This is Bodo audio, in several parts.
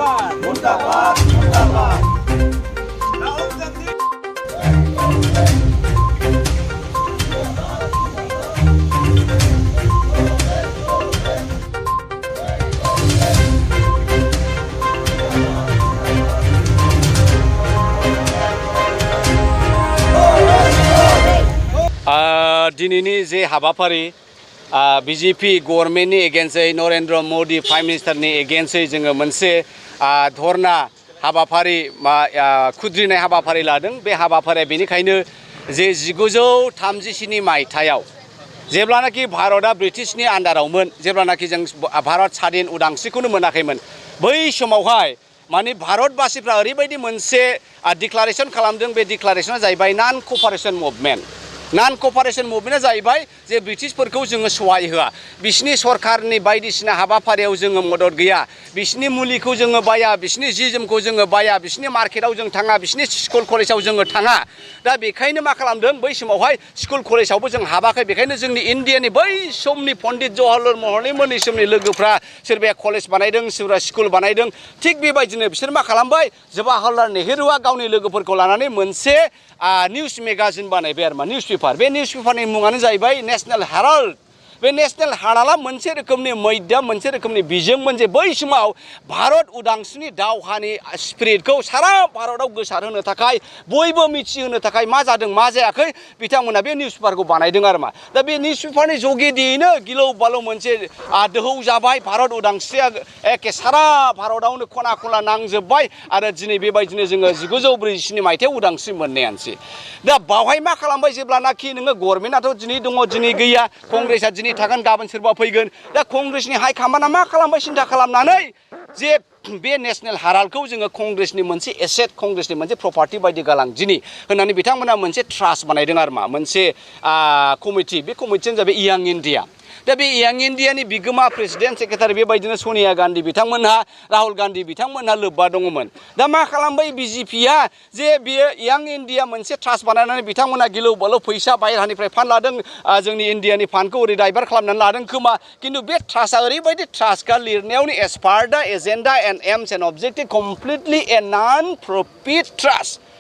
मुर्दाबाद मुर्दाबाद मुर्दाबाद राहुल गांधी दिनैनि जे हाबाफारि बीजेपी गभर्नमेन्टनि एगेन्स्टै नरेन्द्र मोदी प्राइम मिनिस्टारनि एगेन्स्टै जोङो मोनसे धरना हाबाफारि खुद्रिनाय हाबाफारि लादों। बे हाबाफारिया बेनिखायनो जे 1937 मायथाइयाव जेब्लानाखि भारतआ ब्रिटिशनि आन्डारावमोन, जेब्लानाखि जों भारत स्वाधीन उदांस्रिखौनो मोनाखैमोन, बै समावहाय माने भारतबासिफ्रा ओरैबायदि मोनसे डिक्लारेसन खालामदों। बे डिक्लारेसना जाहैबाय नन क'पारेसन मुभमेन्ट। नन क'पारेसन मुभमेन्टआ जाहैबाय जे ब्रिटिशफोरखौ जोङो सहाय होआ, बिसिनि सरकारनि बायदिसिना हाबाफारियाव जोङो मदद गैया, बिसिनि मुलिखौ जोङो बाया, बिसिनि जि जोमखौ जोङो बाया, बिसिनि मार्केटाव जों थाङा, बिसिनि स्कुल कलेजाव जोङो थाङा। दा बेखायनो मा खालामदों, बै समावहाय स्कुल कलेजावबो जों हाबाखै। बेखायनो जोंनि इन्डियानि बै समनि पन्डित जवाहरलाल नेहरुनि मोननि समनि लोगोफ्रा सोरबाया कलेज बानायदों, सोरबा स्कुल बानायदों। थिग बेबायदिनो बिसोर मा खालामबाय, जवाहरलाल नेहरुआ गावनि लोगोफोरखौ लानानै मोनसे निउज मेगाजिन बानायबाय आरो निउज पेपार। बे निउज पेपारनि मुङानो जाहैबाय नेशनेल हेराल्ड। बे नेशनेल हेराल्डआ मोनसे रोखोमनि मैदाम, मोनसे रोखोमनि बिजोंमोन जे बै समाव भारत उदांस्रिनि दावहानि स्पिरिटखौ सारा भारतआव गोसारहोनो थाखाय, बयबो मिथिहोनो थाखाय मा जादों मा जायाखै बिथांमोना बे निउज पेपारखौ बानायदों आरो मा। दा बे निउज पेपारनि जुगेदियैनो गिलौ बालौ मोनसे दोहौ जाबाय। भारत उदांस्रिया एखे सारा भारतआवनो खना खनला नांजोब्बाय आरो दिनै बेबायदिनो जोङो 1947 मायथाइयाव उदांस्रि मोननायानोसै। दा बावहाय मा खालामबाय, जेब्लानाखि नोङो गभर्नमेन्टआथ' दिनै दङ दिनै गैया, कंग्रेसआ दिनै थागोन गाबोन सोरबा फैगोन। दा कंग्रेसनि हाइकमान्डआ मा खालामबाय, सिन्था खालामनानै जे बे नेशनेल हेराल्डखौ जोङो कंग्रेसनि मोनसे एसेट, कंग्रेसनि मोनसे प्रपार्टि बायदि गालांदिनि होननानै बिथांमोना मोनसे ट्रास्ट बानायदों आरो मा, मोनसे कमिटि। बे कमिटियानो जाबाय यां इन्डिया। दा बे यां इन्डियानि बिगोमा प्रेसिडेन्ट सेक्रेटारि बेबायदिनो सनिया गान्धी बिथांमोनहा, राहुल गान्धी बिथांमोनहा लोब्बा दङमोन। दा मा खालामबाय बिजेपिया, जे बियो यां इन्डिया मोनसे ट्रास्ट बानायनानै बिथांमोना गिलौ बालौ फैसा बाहेरानिफ्राय फान्ड लादों, जोंनि इन्डियानि फान्डखौ ओरै डाइभार्ट खालामनानै लादों खोमा। खिन्थु बे ट्रास्टआ ओरैबायदि ट्रास्टखा लिरनायावनो as per the agenda and aims and objective completely a non profit trust.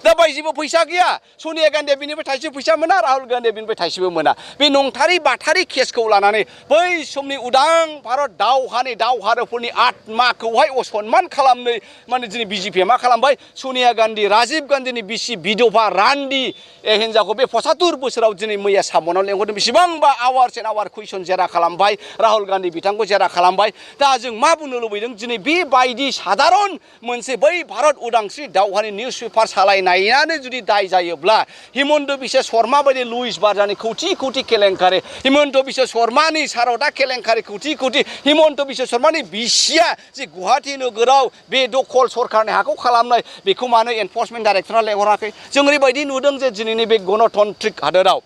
दा बाय जेबो फैसा गैया, सनिया गान्धीया बिनिफ्राय थाइसे फैसा मोना, राहुल गान्धीया बिनिफ्राय थाइसेबो मोना। बे नंथारै बाथारि केसखौ लानानै बै समनि उदां भारत दावहानि दावहारुफोरनि आत्माखौहाय असनमान खालामनो माने दिनै बिजेपिया मा खालामबाय, सनिया गान्धी, राजीव गान्धीनि बिसि बिधबा रान्डि हिन्जावखौ बे 75 बोसोराव दिनै मैया सामनाव लेंहरदों। बेसेबांबा आवार्स एन्ड आवार कुइसन जेरा खालामबाय, राहुल गान्धी बिथांखौ जेरा खालामबाय। दा जों मा बुंनो लुबैदों, दिनै बेबायदि साधारन मोनसे बै भारत उदांस्रि दावहानि निउज पेपार सालायनायानो जुदि दाय जायोब्ला, हिमन्त बिश्व शर्मा बायदि लुइस बारजानि कौटि कौटि केलेंकारि, हिमन्त बिश्व शर्मानि सारदा केलेंकारि कौटि कौटि, हिमन्त बिश्व शर्मानि बिसिया जे गुवाहाटी नोगोराव बे दखल सरकारनि हाखौ खालामनाय, बेखौ मानो एनफर्समेन्ट डाइरेक्टरा लेंहराखै? जों ओरैबायदि नुदों जे दिनैनि बे गणतन्त्रिक हादोराव,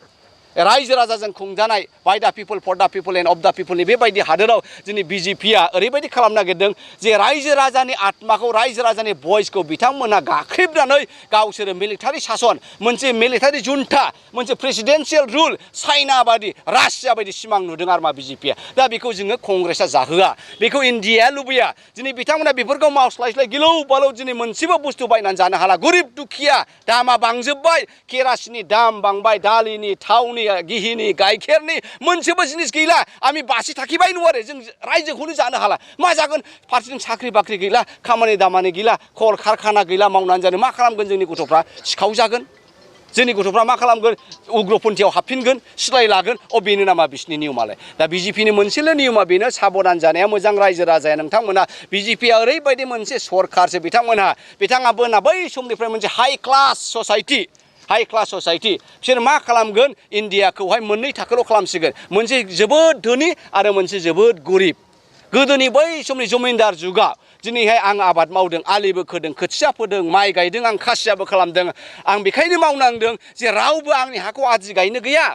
रायजो राजाजों खुंजानाय बाय दा पिपल फर दा पिपल एन्ड अफ दा पिपलनि बेबायदि हादोराव दिनै बिजेपिया ओरैबायदि खालामनो नागिरदों जे रायजो राजानि आत्माखौ, रायजो राजानि भइसखौ बिथांमोना गाख्रेबनानै गावसोरो मिलिटारि सासन, मोनसे मिलिटारि जुन्टा, मोनसे प्रेसिडेन्सियेल रुल, चाइना बायदि रासिया बायदि सिमां नुदों आरो मा बिजेपिया। दा बेखौ जोङो कंग्रेसआ जाहोआ, बेखौ इन्डियाया लुबैया। दिनै बिथांमोना बेफोरखौ मावस्लायस्लाय गिलौ बालौ दिनै मोनसेबो बुस्थु बायनानै जानो हाला। गरिब दुखिया दामा बांजोब्बाय, केरासिननि दाम बांबाय, दालिनि, थावनि, गिहिनि, गाइखेरनि मोनसेबो जिनिस गैला। आमी बासि थाखिबाय नु आरो जों रायजोखौनो जानो हाला। मा जागोन, फारसेथिं साख्रि बाख्रि गैला, खामानि दामानि गैला, कल कारखाना गैला, मावनानै जानो मा खालामगोन जोंनि गथ'फ्रा? सिखाव जागोन, जोंनि गथ'फ्रा मा खालामगोन, उग्रपन्थियाव हाबफिनगोन, सिलाय लागोन। बेनो नामा बिसिनि नियमालाय? दा बिजेपिनि मोनसेल' नियमा बेनो, साबधान जानाया मोजां रायजो राजाया। नोंथांमोना बिजेपिया ओरैबायदि मोनसे सरकारसो बिथांमोनहा बै समनिफ्राय मोनसे हाइ क्लास ससाइटि। बिसोर मा खालामगोन, इन्डियाखौहाय मोननै थाखोल' खालामसिगोन, मोनसे जोबोद धोनि आरो मोनसे जोबोद गरिब। गोदोनि बै समनि जमिनदार जुगा दिनैहाय आं आबाद मावदों, आलिबो खोदों, खोथिया फोदों, माइ गायदों, आं खासियाबो खालामदों, आं बेखायनो मावनांदों जे रावबो आंनि हाखौ आदि गायनो गैया।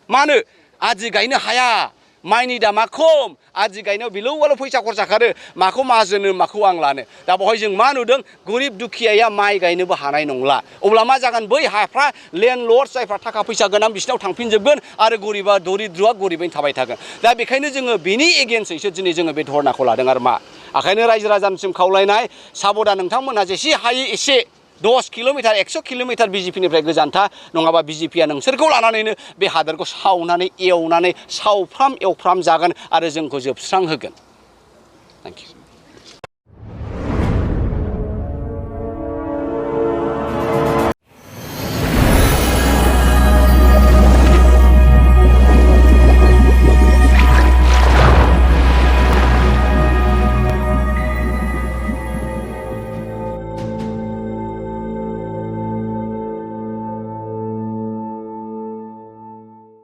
मानो आदि गायनो हाया? माइनि दामा खम, आदि गायनायाव बिलौवाल' फैसा खरसा खारो, माखौ माजोनो माखौ आं लानो। दा बेवहाय जों मा नुदों, गरिब दुखियाया माइ गायनोबो हानाय नंला। अब्ला मा जागोन, बै हाफ्रा लेन्डलर्ड जायफ्रा थाखा फैसा गोनां बिसिनाव थांफिनजोबगोन आरो गरिबा दरिद्रआ गरिबैनो थाबाय थागोन। दा बेखायनो जोङो बेनि एगेन्स्टैसो दिनै जोङो बे धरनाखौ लादों आरो मा। ओंखायनो रायजो राजानिसिम खावलायनाय साबधान नोंथांमोनहा जेसे हायो एसे 10 किल'मिटार 100 किल'मिटार बिजेपिनिफ्राय गोजानथा नङाबा बिजेपिया नोंसोरखौ लानानैनो बे हादोरखौ सावनानै एवनानै सावफ्राम एवफ्राम जागोन आरो जोंखौ जोबस्रांहोगोन। Thank you.